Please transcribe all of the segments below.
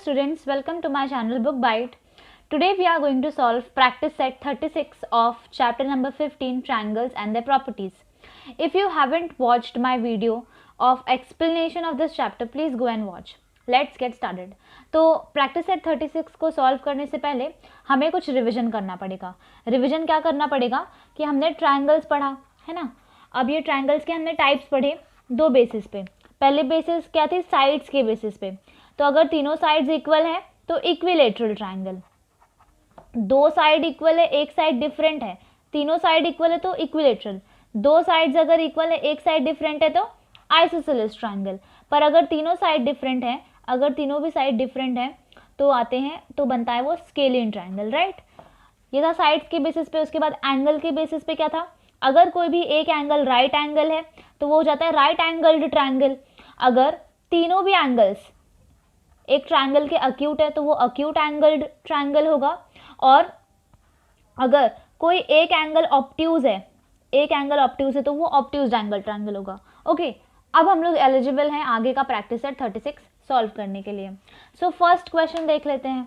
students, welcome to my channel Book Bite. Today we are going to solve practice set 36 of chapter number 15 triangles and their properties. If you haven't watched my video of explanation of this chapter, please go and watch. Let's get started. तो practice set 36 को solve करने से पहले हमें कुछ revision करना पड़ेगा. Revision क्या करना पड़ेगा कि हमने triangles पढ़ा है ना. अब ये triangles के हमने types पढ़े दो basis पे. पहले basis क्या थी, sides के basis पे. तो अगर तीनों साइड्स इक्वल है तो इक्विलेटरल ट्रायंगल. दो साइड इक्वल है, एक साइड डिफरेंट है, तीनों साइड इक्वल है तो इक्विलेटरल. दो साइड्स अगर इक्वल है, एक साइड डिफरेंट है तो आइसोसेलेस ट्रायंगल. पर अगर तीनों साइड डिफरेंट है, अगर तीनों भी साइड डिफरेंट है तो आते हैं तो बनता है वो स्केलियन ट्रायंगल. राइट, ये था साइड्स के बेसिस पे. उसके बाद एंगल के बेसिस पे क्या था, अगर कोई भी एक एंगल राइट एंगल है तो वो हो जाता है राइट एंगल्ड ट्रायंगल. अगर तीनों भी एंगल्स एक ट्रायंगल के अक्यूट है तो वो अक्यूट एंगल्ड ट्रायंगल होगा. और अगर कोई एक एंगल ऑब्ट्यूज है, एक एंगल ऑब्ट्यूज है तो वो ऑब्ट्यूज एंगल ट्रायंगल होगा. ओके, अब हम लोग एलिजिबल हैं आगे का प्रैक्टिस सेट 36 सॉल्व करने के लिए. सो फर्स्ट क्वेश्चन देख लेते हैं.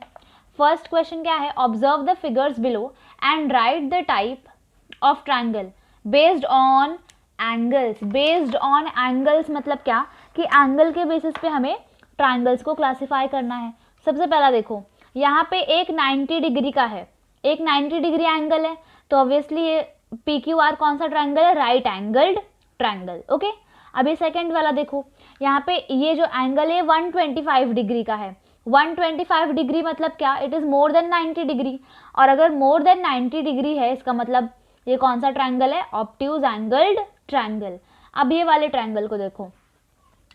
फर्स्ट क्वेश्चन क्या है, observe the figures below and right the type of triangle based on angles. Based on angles मतलब क्या कि एंगल के बेसिस पे हमें ट्रायंगल्स को क्लासिफाई करना है. सबसे पहला देखो, यहाँ पे एक 90 डिग्री का है, एक 90 डिग्री एंगल है तो ऑब्वियसली ये PQR कौन सा ट्रायंगल है, राइट एंगल्ड ट्रायंगल. ओके, अभी सेकंड वाला देखो, यहाँ पे ये जो एंगल है 125 डिग्री का है. 125 डिग्री मतलब क्या, it is more than 90 degree. और अगर मोर देन 90 डिग्री है इसका मतलब ये कौन सा ट्रायंगल है, ऑब्ट्यूज एंगल्ड ट्रायंगल. अब ये वाले ट्रायंगल को देखो,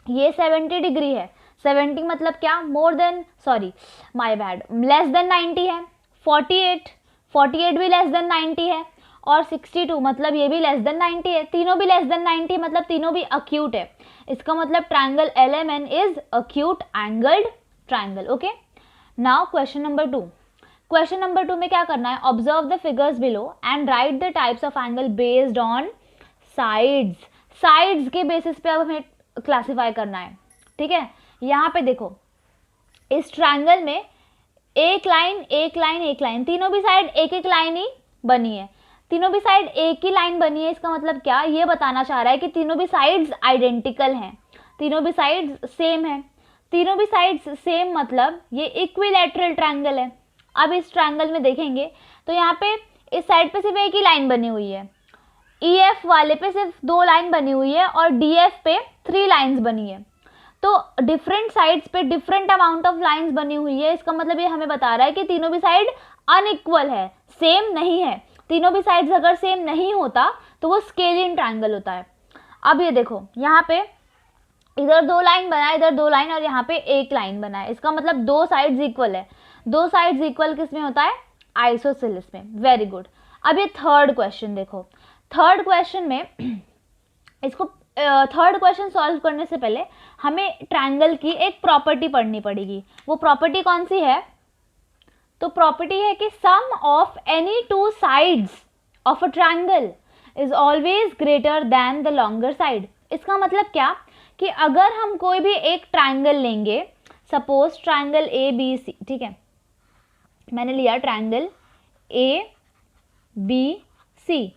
ये 70 डिग्री है. 70 मतलब क्या, more than, sorry my bad, less than 90 है. 48 भी लेस देन 90 है. और 62 मतलब ये भी लेस देन 90 है. तीनों भी लेस देन 90 मतलब तीनों भी अक्यूट है. इसका मतलब triangle LMN is acute angled triangle. Okay, now question number 2. Question number 2 में क्या करना है, observe the figures below and right the types of angle based on sides. Sides के बेसिस पे अब हमें क्लासीफाई करना है. ठीक है, यहाँ पे देखो इस ट्रायंगल में एक लाइन एक लाइन एक लाइन, तीनों भी साइड एक एक लाइन ही बनी है. तीनों भी साइड एक ही लाइन बनी है. इसका मतलब क्या, ये बताना चाह रहा है कि तीनों भी साइड्स आइडेंटिकल हैं, तीनों भी साइड्स सेम है. तीनों भी साइड्स सेम मतलब ये इक्विलैटरल ट्रायंगल है. अब इस ट्रायंगल में देखेंगे तो यहाँ पे इस साइड पे सिर्फ एक ही लाइन बनी हुई है, EF वाले पे सिर्फ 2 लाइन बनी हुई है और DF पे 3 लाइन्स बनी है. तो डिफरेंट साइड्स पे डिफरेंट अमाउंट ऑफ लाइंस बनी हुई है. इसका मतलब ये हमें बता रहा है कि तीनों भी साइड अनइक्वल है, सेम नहीं है. तीनों भी साइड्स अगर सेम नहीं होता तो वो स्केलियन ट्रायंगल होता है. अब ये देखो, यहाँ पे इधर 2 लाइन बना है, इधर 2 लाइन और यहाँ पे एक लाइन बना है. इसका मतलब दो साइड्स इक्वल है. दो साइड्स इक्वल किस में होता है, आइसोसेलेस में. Very good. अब ये थर्ड क्वेश्चन देखो. थर्ड क्वेश्चन में इसको थर्ड क्वेश्चन सॉल्व करने से पहले हमें ट्रायंगल की एक प्रॉपर्टी पढ़नी पड़ेगी. वो प्रॉपर्टी कौन सी है, तो प्रॉपर्टी है कि sum of any 2 sides of a triangle is always greater than the longer side. इसका मतलब क्या कि अगर हम कोई भी एक ट्रायंगल लेंगे, सपोज ट्रायंगल ABC, ठीक है, मैंने लिया ट्रायंगल ABC.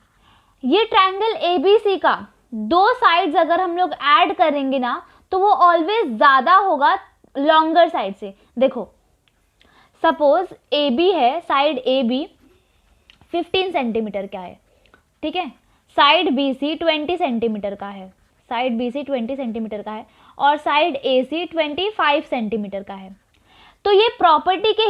ये ट्रायंगल ABC का 2 साइड्स अगर हम लोग ऐड करेंगे ना तो वो ऑलवेज ज़्यादा होगा लॉन्गर साइड से. देखो सपोज AB है, साइड AB 15 सेंटीमीटर का है, ठीक है, साइड BC 20 सेंटीमीटर का है, साइड BC 20 सेंटीमीटर का है और साइड AC 25 सेंटीमीटर का है. तो ये प्रॉपर्टी के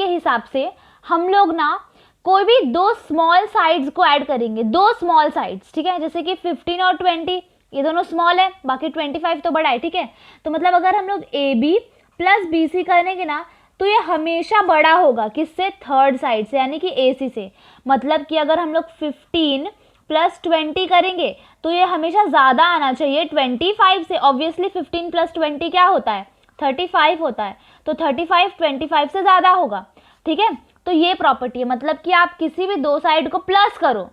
हिसाब से हम लोग ना कोई भी 2 स्मॉल साइड्स को ऐड करेंगे, 2 स्मॉल साइड्स, ठीक है, जैसे कि 15 और 20 ये दोनों स्मॉल है, बाकी 25 तो बड़ा है. ठीक है, तो मतलब अगर हम लोग AB प्लस BC करेंगे ना तो ये हमेशा बड़ा होगा किससे, थर्ड साइड से, यानी कि AC से. मतलब कि अगर हम लोग 15 प्लस 20 करेंगे तो ये हमेशा ज़्यादा आना चाहिए 25 से. ऑब्वियसली 15 प्लस 20 क्या होता है, 35 होता है. तो 35 25 से ज़्यादा होगा. ठीक है, तो ये प्रॉपर्टी है. मतलब कि आप किसी भी 2 साइड को प्लस करो,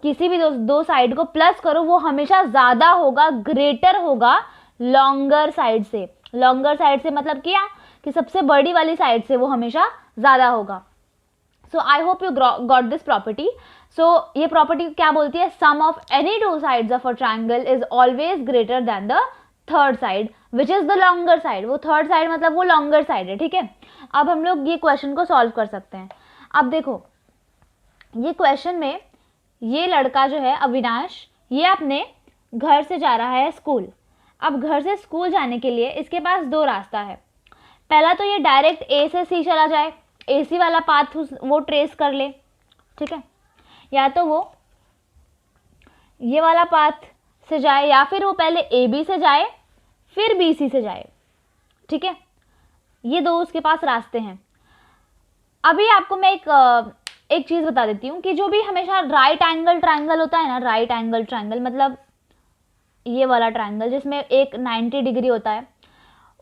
किसी भी दो साइड को प्लस करो, वो हमेशा ज़्यादा होगा, ग्रेटर होगा लॉन्गर साइड से. लॉन्गर साइड से मतलब क्या कि सबसे बड़ी वाली साइड से वो हमेशा ज़्यादा होगा. So I hope you got this property. So ये प्रॉपर्टी क्या बोलती है, sum of any two sides of a triangle is always greater than the third side which is the longer side. वो थर्ड साइड मतलब वो longer side है. ठीक है, अब हम लोग ये क्वेश्चन को सॉल्व कर सकते हैं. अब देखो ये क्वेश्चन में ये लड़का जो है अविनाश, ये अपने घर से जा रहा है स्कूल. अब घर से स्कूल जाने के लिए इसके पास दो रास्ता है. पहला तो ये डायरेक्ट ए से सी चला जाए, ए सी वाला पाथ वो ट्रेस कर ले. ठीक है, या तो वो ये वाला पाथ से जाए या फिर वो पहले ए बी से जाए फिर बी सी से जाए. ठीक है, ये दो उसके पास रास्ते हैं. अभी आपको मैं एक चीज़ बता देती हूँ कि जो भी हमेशा राइट एंगल ट्राइंगल होता है ना, राइट एंगल ट्राइंगल मतलब ये वाला ट्राइंगल जिसमें एक 90 डिग्री होता है,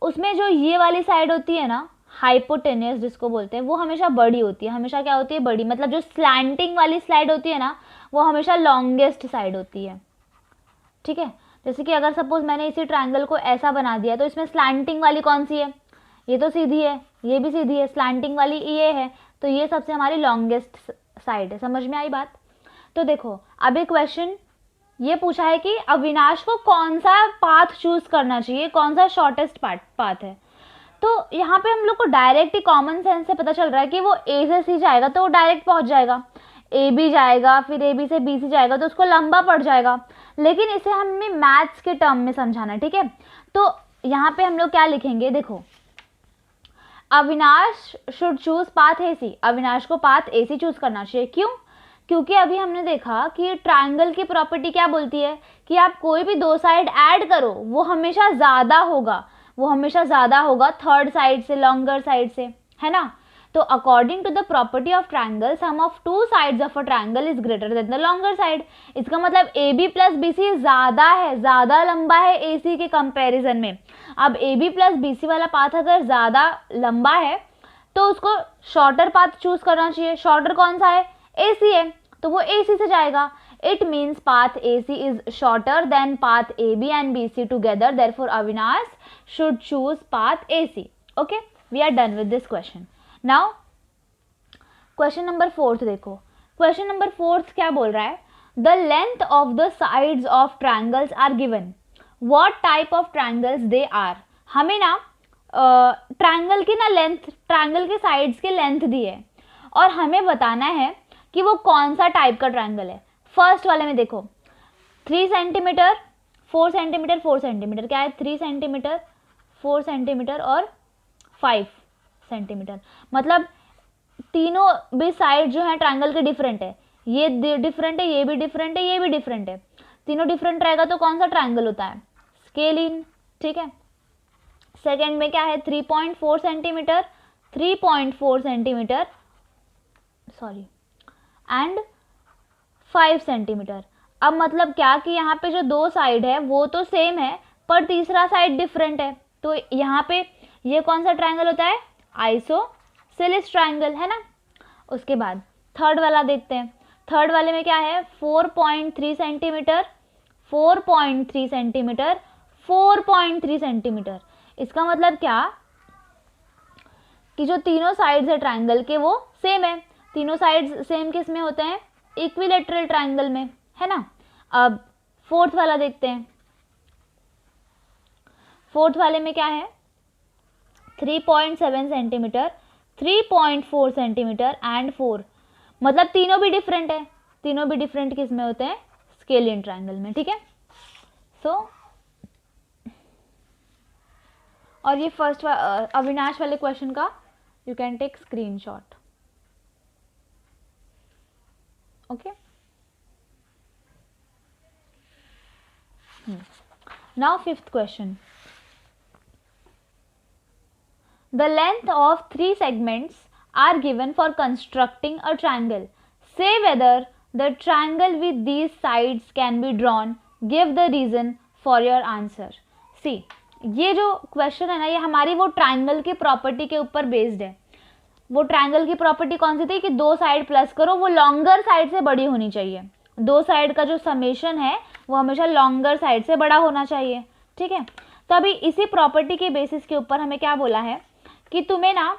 उसमें जो ये वाली साइड होती है ना, हाइपोटेन्यूस जिसको बोलते हैं, वो हमेशा बड़ी होती है. हमेशा क्या होती है, बड़ी. मतलब जो स्लैंटिंग वाली साइड होती है ना, वो हमेशा लॉन्गेस्ट साइड होती है. ठीक है, जैसे कि अगर सपोज मैंने इसी ट्राइंगल को ऐसा बना दिया तो इसमें स्लैंटिंग वाली कौन सी है, ये तो सीधी है, ये भी सीधी है, स्लैंटिंग वाली ये है, तो ये सबसे हमारी लॉन्गेस्ट साइड है. समझ में आई बात. तो देखो अभी क्वेश्चन ये पूछा है कि अविनाश को कौन सा पाथ चूज करना चाहिए, कौन सा शॉर्टेस्ट पाथ है. तो यहाँ पे हम लोग को डायरेक्ट ही कॉमन सेंस से पता चल रहा है कि वो ए से सी जाएगा तो वो डायरेक्ट पहुँच जाएगा. ए बी जाएगा फिर ए बी से बी सी जाएगा तो उसको लंबा पड़ जाएगा. लेकिन इसे हमें मैथ्स के टर्म में समझाना है. ठीक है, तो यहाँ पे हम लोग क्या लिखेंगे, देखो Avinash should choose path A C. Avinash को पाथ ए सी चूज करना चाहिए. क्यों? क्योंकि अभी हमने देखा कि ट्रायंगल की प्रॉपर्टी क्या बोलती है कि आप कोई भी दो साइड ऐड करो वो हमेशा ज़्यादा होगा, वो हमेशा ज़्यादा होगा थर्ड साइड से, लॉन्गर साइड से, है ना. तो according to the property of triangle sum of two sides of a triangle is greater than the longer side. इसका मतलब A B plus B C ज़्यादा है, ज़्यादा लंबा है ए सी के कंपेरिजन में. अब A B plus B C वाला पाथ अगर ज़्यादा लंबा है तो उसको शॉर्टर पाथ चूज करना चाहिए. शॉर्टर कौन सा है, ए सी है, तो वो ए सी से जाएगा. It means path A C is shorter than path A B and B C together. Therefore Avinash should choose path A C. Okay, we are done with this question. Now question number 4 देखो. Question number 4 क्या बोल रहा है, the length of the sides of triangles are given. What type of triangles they are. हमें ना triangle की ना length, triangle के साइड्स की लेंथ दी है और हमें बताना है कि वो कौन सा टाइप का ट्रायंगल है. फर्स्ट वाले में देखो 3 सेंटीमीटर 4 सेंटीमीटर 4 सेंटीमीटर, क्या है 3 सेंटीमीटर 4 सेंटीमीटर और 5 सेंटीमीटर. मतलब तीनों भी साइड जो है ट्रायंगल के डिफरेंट है. ये डिफरेंट है, ये भी डिफरेंट है, ये भी डिफरेंट है. तीनों डिफरेंट रहेगा तो कौन सा ट्रायंगल होता है, स्केलिन. ठीक है, सेकेंड में क्या है 3.4 centimetre 3.4 centimetre sorry and 5 centimetre. अब मतलब क्या कि यहाँ पे जो दो साइड है वो तो सेम है पर तीसरा साइड डिफरेंट है. तो यहाँ पे ये कौन सा ट्रायंगल होता है, आइसोसेलेस ट्रायंगल, है ना. उसके बाद थर्ड वाला देखते हैं. थर्ड वाले में क्या है 4.3 सेंटीमीटर 4.3 सेंटीमीटर 4.3 सेंटीमीटर. इसका मतलब क्या कि जो तीनों साइड्स है ट्रायंगल के वो सेम है. तीनों साइड्स सेम किस में होते हैं, इक्विलेटरल ट्रायंगल में, है ना. अब फोर्थ वाला देखते हैं. फोर्थ वाले में क्या है 3.7 सेंटीमीटर 3.4 सेंटीमीटर एंड 4. मतलब तीनों भी डिफरेंट है. तीनों भी डिफरेंट किस में होते हैं, स्केलियन ट्रायंगल में. ठीक है, सो और ये फर्स्ट अविनाश वाले क्वेश्चन का you can take screenshot. Okay, now fifth question. The length of 3 segments are given for constructing a triangle. Say whether the triangle with these sides can be drawn. Give the reason for your answer. See, ये जो question है ना ये हमारी वो triangle की property के ऊपर बेस्ड है. वो ट्रायंगल की प्रॉपर्टी कौन सी थी कि दो साइड प्लस करो वो लॉन्गर साइड से बड़ी होनी चाहिए. दो साइड का जो समेशन है वो हमेशा लॉन्गर साइड से बड़ा होना चाहिए. ठीक है, तो अभी इसी प्रॉपर्टी के बेसिस के ऊपर हमें क्या बोला है कि तुम्हें ना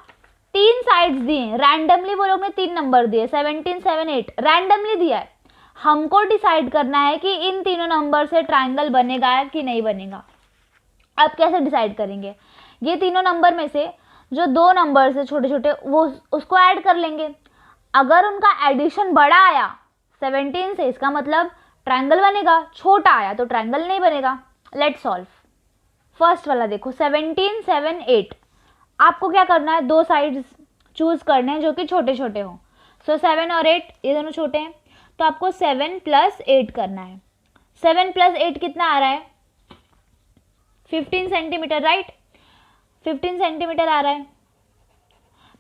3 साइड्स दिए, रैंडमली वो लोग ने 3 नंबर दिए, 17, 7, 8 रैंडमली दिया है। हमको डिसाइड करना है कि इन तीनों नंबर से ट्राइंगल बनेगा कि नहीं बनेगा। अब कैसे डिसाइड करेंगे? ये तीनों नंबर में से जो 2 नंबर से छोटे छोटे वो उसको ऐड कर लेंगे। अगर उनका एडिशन बड़ा आया 17 से, इसका मतलब ट्रायंगल बनेगा, छोटा आया तो ट्रायंगल नहीं बनेगा। Let's solve. फर्स्ट वाला देखो 17, 7, 8। आपको क्या करना है, 2 साइड्स चूज करने हैं जो कि छोटे छोटे हों। सो 7 और 8 ये दोनों छोटे हैं, तो आपको 7 + 8 करना है। 7 + 8 कितना आ रहा है? 15 सेंटीमीटर, राइट? 15 सेंटीमीटर आ रहा है।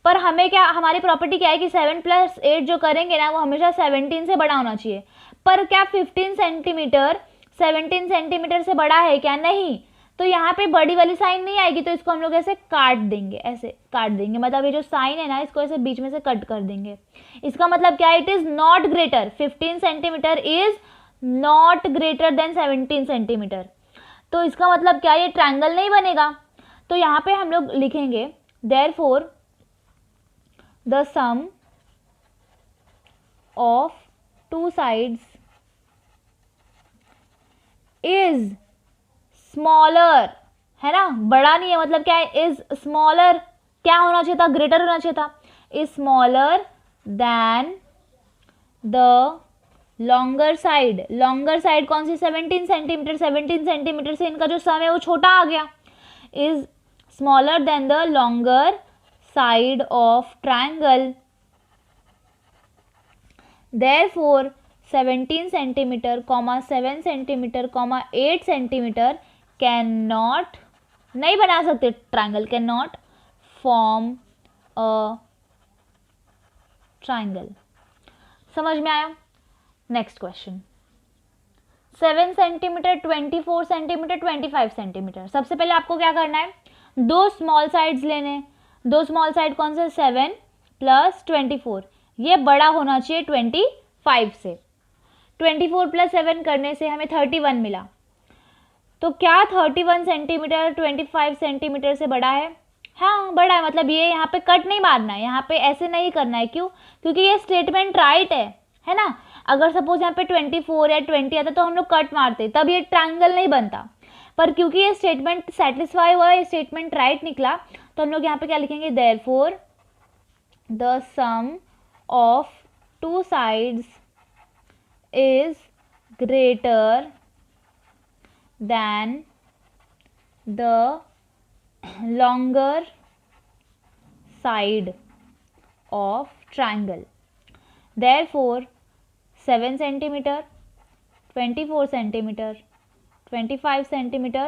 पर हमें क्या, हमारी प्रॉपर्टी क्या है कि 7 + 8 जो करेंगे ना वो हमेशा 17 से बड़ा होना चाहिए। पर क्या 15 सेंटीमीटर 17 सेंटीमीटर से बड़ा है क्या? नहीं। तो यहाँ पे बड़ी वाली साइन नहीं आएगी, तो इसको हम लोग ऐसे काट देंगे, ऐसे काट देंगे। मतलब ये जो साइन है ना इसको ऐसे बीच में से कट कर देंगे। इसका मतलब क्या है? It is not greater, 15 centimetre is not greater than 17 centimetre. तो इसका मतलब क्या, ये ट्रायंगल नहीं बनेगा। तो यहाँ पे हम लोग लिखेंगे therefore the sum of 2 sides is smaller, है ना, बड़ा नहीं है, मतलब क्या है? इज स्मॉलर, क्या होना चाहिए था? ग्रेटर होना चाहिए था। Is smaller than the longer side. Longer side कौन सी? 17 सेंटीमीटर। 17 सेंटीमीटर से इनका जो सम है वो छोटा आ गया। Is smaller than the longer side of triangle. Therefore 17 centimetre, 7 centimetre, 8 centimetre can not, नहीं बना सकते triangle, can not form a triangle. समझ में आया? Next question 7 centimetre, 24 centimetre, 25 centimetre. सबसे पहले आपको क्या करना है, 2 स्मॉल साइड्स लेने। 2 स्मॉल साइड कौन से? 7 + 24। ये बड़ा होना चाहिए 25 से। 24 + 7 करने से हमें 31 मिला। तो क्या 31 सेंटीमीटर 25 सेंटीमीटर से बड़ा है? हाँ बड़ा है। मतलब ये यहाँ पे कट नहीं मारना है, यहाँ पे ऐसे नहीं करना है। क्यों? क्योंकि ये स्टेटमेंट राइट है ना। अगर सपोज यहाँ पे 24 या 20 आता तो हम लोग कट मारते, तब ये ट्रायंगल नहीं बनता। पर क्योंकि ये स्टेटमेंट सेटिस्फाई हुआ, ये स्टेटमेंट राइट निकला, तो हम लोग यहाँ पे क्या लिखेंगे? Therefore the sum of 2 sides is greater than the longer side of triangle. Therefore 7 centimeter, 24 centimeter, 25 centimeter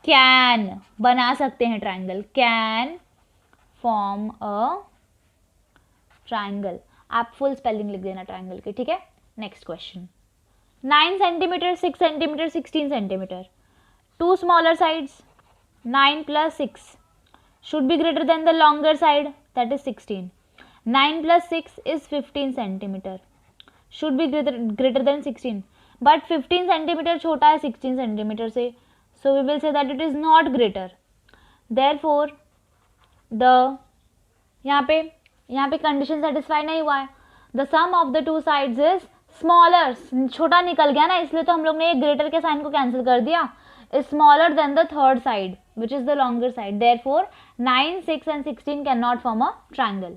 can, बना सकते हैं triangle, can form a triangle। आप फुल स्पेलिंग लिख देना ट्राइंगल की, ठीक है। Next question 9 centimetre, 6 centimetre, 16 centimetre. 2 smaller sides, 9 + 6 should be greater than the longer side, that is 16. 9 + 6 is 15 centimeter, should be greater than 16. But 15 centimeter छोटा है 16 centimeter से, so we will say that it is not greater. Therefore the यहाँ पे condition satisfy नहीं हुआ है। The sum of the 2 sides is smaller, छोटा निकल गया ना, इसलिए तो हम लोग ने ग्रेटर के साइन को कैंसिल कर दिया। Is smaller than the third side which is the longer side. Therefore 9, 6 and 16 can not form a triangle.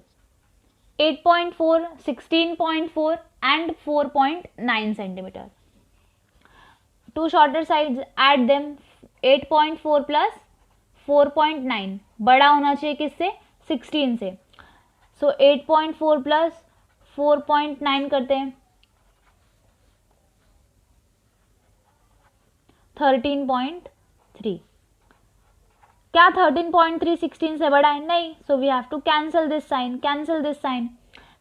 8.4, 16.4 and 4.9 centimetre. 2 shorter sides, add them. 8.4 + 4.9 बड़ा होना चाहिए किससे? 16 से। सो 8.4 + 4.9 करते हैं 13.3। क्या 13.3 16 से बड़ा है? नहीं। So we have to cancel this sign, cancel this sign.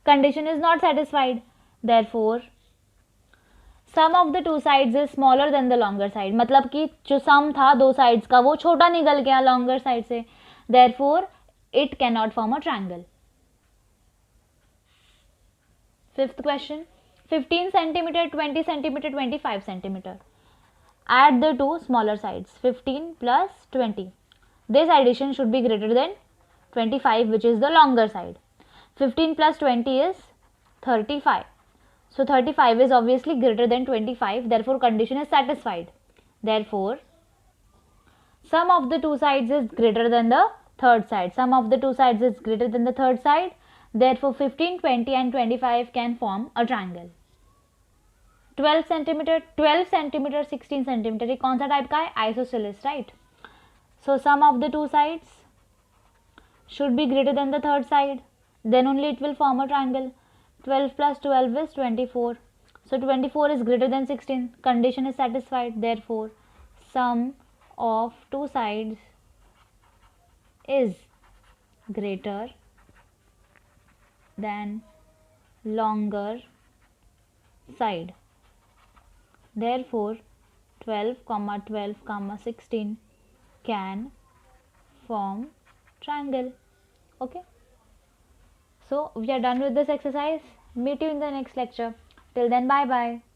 Condition is not satisfied. Therefore sum of the 2 sides is smaller than the longer side. मतलब कि जो सम था 2 साइड्स का वो छोटा निकल गया लॉन्गर साइड से। Therefore it can not form a triangle. Fifth question 15 centimetre, 20 centimetre, 25 centimetre. Add the two smaller sides, 15 plus 20. This addition should be greater than 25, which is the longer side. 15 plus 20 is 35. So 35 is obviously greater than 25, therefore condition is satisfied. Therefore, sum of the two sides is greater than the third side. Sum of the two sides is greater than the third side. Therefore, 15, 20 and 25 can form a triangle. 12 centimeter, 12 centimeter, 16 centimeter, ये कौन सा type का है? Isosceles, right? So sum of the two sides should be greater than the third side. Then only it will form a triangle. 12 plus 12 is 24. So 24 is greater than 16. Condition is satisfied. Therefore, sum of two sides is greater than longer side. Therefore, 12, 12, 16 can form triangle. Okay. So we are done with this exercise. Meet you in the next lecture. Till then, bye bye.